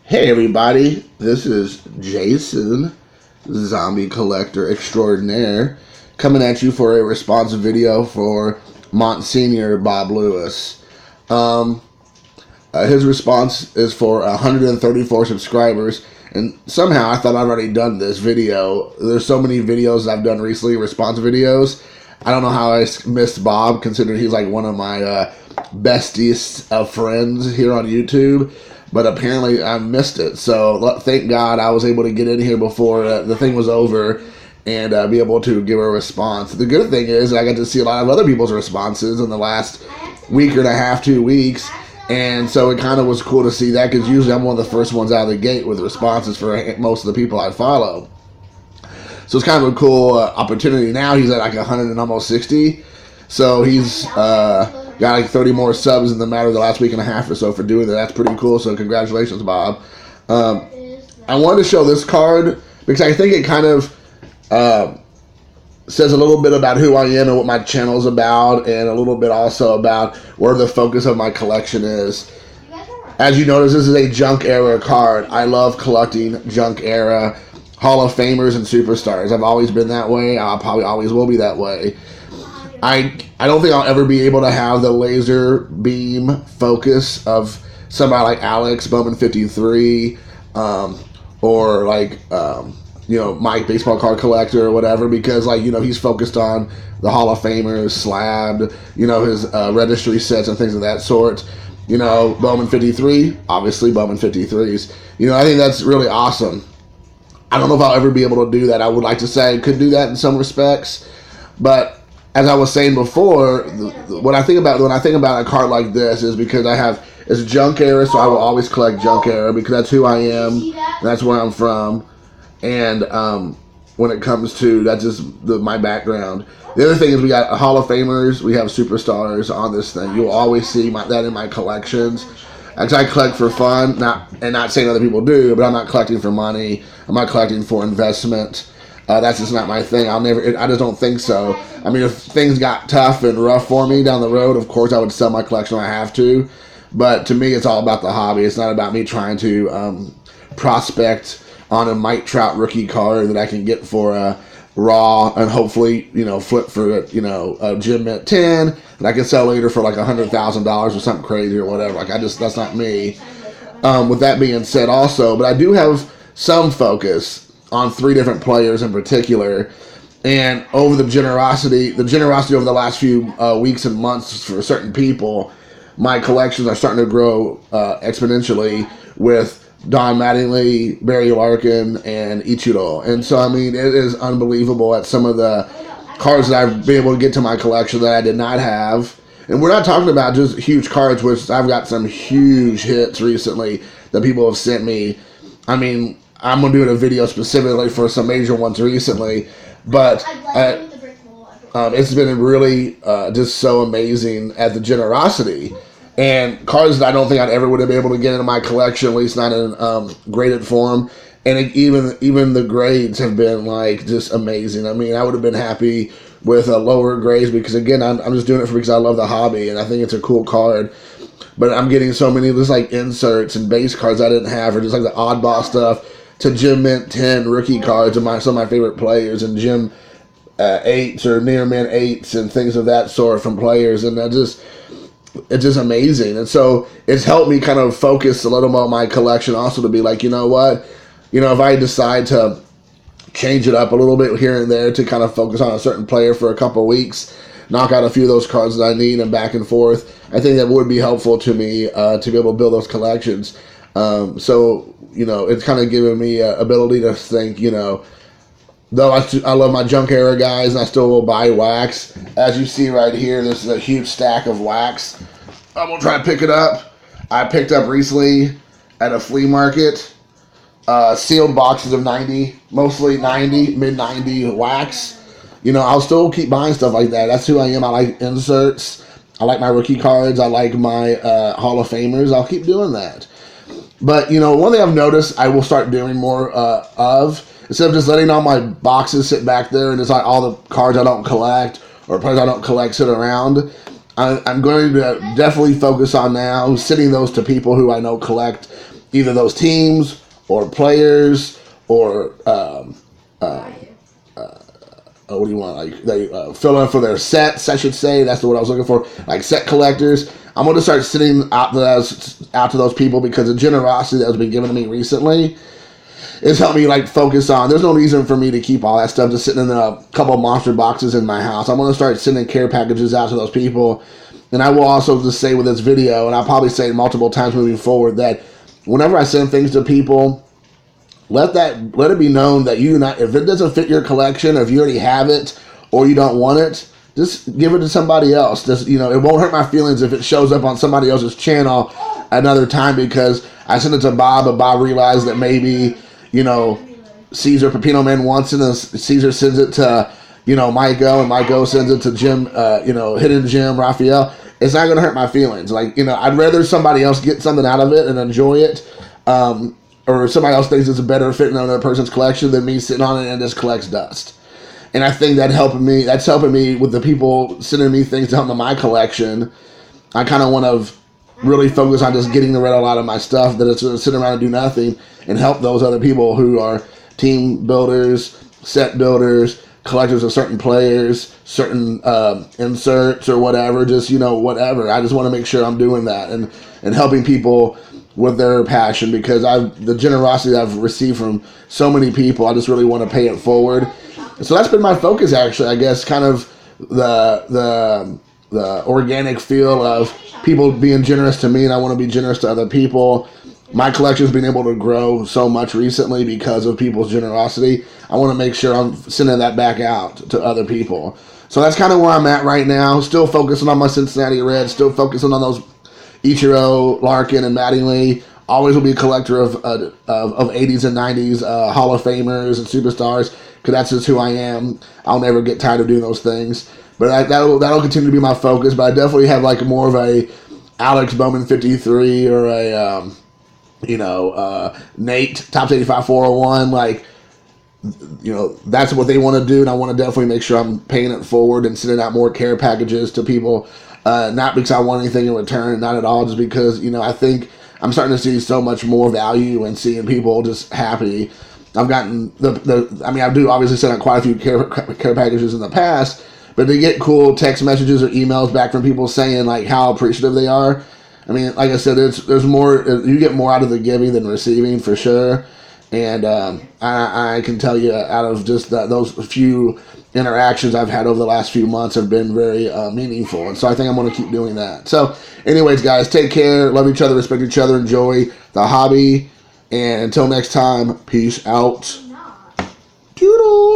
Hey everybody, this is Jason, Zombie Collector Extraordinaire, coming at you for a response video for Monsignor Bob Lewis. His response is for 134 subscribers, and somehow I thought I'd already done this video. There's so many videos I've done recently, response videos. I don't know how I missed Bob, considering he's like one of my bestest of friends here on YouTube. But apparently I missed it. So thank God I was able to get in here before the thing was over and be able to give a response. The good thing is I got to see a lot of other people's responses in the last week and a half, 2 weeks. And so it kind of was cool to see that, because usually I'm one of the first ones out of the gate with responses for most of the people I follow. So it's kind of a cool opportunity. Now he's at like 100 and almost 60. So he's got like 30 more subs in the matter of the last week and a half or so for doing that. That's pretty cool. So congratulations, Bob. I wanted to show this card because I think it kind of says a little bit about who I am and what my channel is about, and a little bit also about where the focus of my collection is. As you notice, this is a junk era card. I love collecting junk era Hall of Famers and superstars. I've always been that way. I probably always will be that way. I don't think I'll ever be able to have the laser beam focus of somebody like Alex Bowman 53, or like Mike Baseball Card Collector or whatever, because he's focused on the Hall of Famers, slabbed, his registry sets and things of that sort. Bowman 53, obviously Bowman 53s. I think that's really awesome. I don't know if I'll ever be able to do that. I would like to say I could do that in some respects, but as I was saying before, when I think about a card like this is because it's junk era, so I will always collect junk era because that's who I am, and that's where I'm from, and when it comes to that's just my background. The other thing is we got Hall of Famers, we have superstars on this thing. You'll always see that in my collections. Actually, I collect for fun, not saying other people do, but I'm not collecting for money. I'm not collecting for investment. That's just not my thing. I just don't think so. I mean, if things got tough and rough for me down the road, of course I would sell my collection when I have to. But to me, it's all about the hobby. It's not about me trying to prospect on a Mike Trout rookie card that I can get for a raw and hopefully, flip for a Gem Mint 10 that I can sell later for like $100,000 or something crazy or whatever. That's not me. With that being said also, but I do have some focus on 3 different players in particular, and over the generosity over the last few weeks and months for certain people, my collections are starting to grow exponentially with Don Mattingly, Barry Larkin, and Ichiro. And so, it is unbelievable at some of the cards that I've been able to get to my collection that I did not have. And we're not talking about just huge cards, which I've got some huge hits recently that people have sent me. I'm going to do a video specifically for some major ones recently, but it's been really just so amazing at the generosity. And cards that I don't think I'd ever would have been able to get into my collection, at least not in graded form. And even the grades have been just amazing. I would have been happy with lower grades because, again, I'm just doing it because I love the hobby and I think it's a cool card. But I'm getting so many just inserts and base cards I didn't have, or just the oddball stuff, to Gem Mint 10 rookie cards of some of my favorite players, and Gem 8s or near mint 8s and things of that sort from players, and it's just amazing. And so it's helped me kind of focus a little more on my collection also, to be like, if I decide to change it up a little bit here and there to kind of focus on a certain player for a couple of weeks, knock out a few of those cards that I need and back and forth, I think that would be helpful to me to be able to build those collections. So it's kind of given me ability to think, though I love my junk era guys, and I still will buy wax. As you see right here, this is a huge stack of wax. I'm going to try to pick it up. I picked up recently at a flea market sealed boxes of 90, mostly 90, mid-90 wax. I'll still keep buying stuff like that. That's who I am. I like inserts. I like my rookie cards. I like my Hall of Famers. I'll keep doing that. But, one thing I've noticed I will start doing more of, instead of just letting all my boxes sit back there and it's all the cards I don't collect or players I don't collect sit around, I'm going to definitely focus on now sending those to people who I know collect either those teams or players or what do you want? Like they fill in for their sets, I should say. That's what I was looking for. Like set collectors. I'm going to start sending out to those people because the generosity that has been given to me recently is helping me like focus on. There's no reason for me to keep all that stuff just sitting in a couple monster boxes in my house. I'm going to start sending care packages out to those people. And I will also just say with this video, and I'll probably say it multiple times moving forward, that whenever I send things to people, let it be known that if it doesn't fit your collection, or if you already have it or you don't want it, just give it to somebody else. Just, it won't hurt my feelings if it shows up on somebody else's channel another time because I sent it to Bob, but Bob realized that maybe, Caesar Pepino Man wants it, and Caesar sends it to, Maiko, and Maiko sends it to Jim, Hidden Jim, Raphael. It's not going to hurt my feelings. Like, I'd rather somebody else get something out of it and enjoy it, or somebody else thinks it's a better fit in another person's collection than me sitting on it and just collects dust. And I think that's helping me with the people sending me things to help in my collection. I kind of want to really focus on just getting rid of a lot of my stuff that it's going to sit around and do nothing, and help those other people who are team builders, set builders, collectors of certain players, certain inserts or whatever, just, whatever. I just want to make sure I'm doing that and helping people with their passion, because the generosity that I've received from so many people, I just really want to pay it forward. So that's been my focus, actually, I guess, kind of the organic feel of people being generous to me, and I want to be generous to other people. My collection's been able to grow so much recently because of people's generosity. I want to make sure I'm sending that back out to other people. So that's kind of where I'm at right now. Still focusing on my Cincinnati Reds. Still focusing on those Ichiro, Larkin, and Mattingly. Always will be a collector of 80s and 90s Hall of Famers and superstars, because that's just who I am. I'll never get tired of doing those things. But that'll continue to be my focus. But I definitely have like more of a Alex Bowman 53 or a Nate Topps 85 401. Like, that's what they want to do, and I want to definitely make sure I'm paying it forward and sending out more care packages to people. Not because I want anything in return, not at all, just because, I think I'm starting to see so much more value in seeing people just happy. I've gotten I do obviously send out quite a few care packages in the past, but to get cool text messages or emails back from people saying like how appreciative they are. I mean, like I said, there's more, you get more out of the giving than receiving for sure. And I can tell you out of just those few interactions I've had over the last few months have been very meaningful. And so I think I'm going to keep doing that. So anyways, guys, take care. Love each other. Respect each other. Enjoy the hobby. And until next time, peace out. Toodles.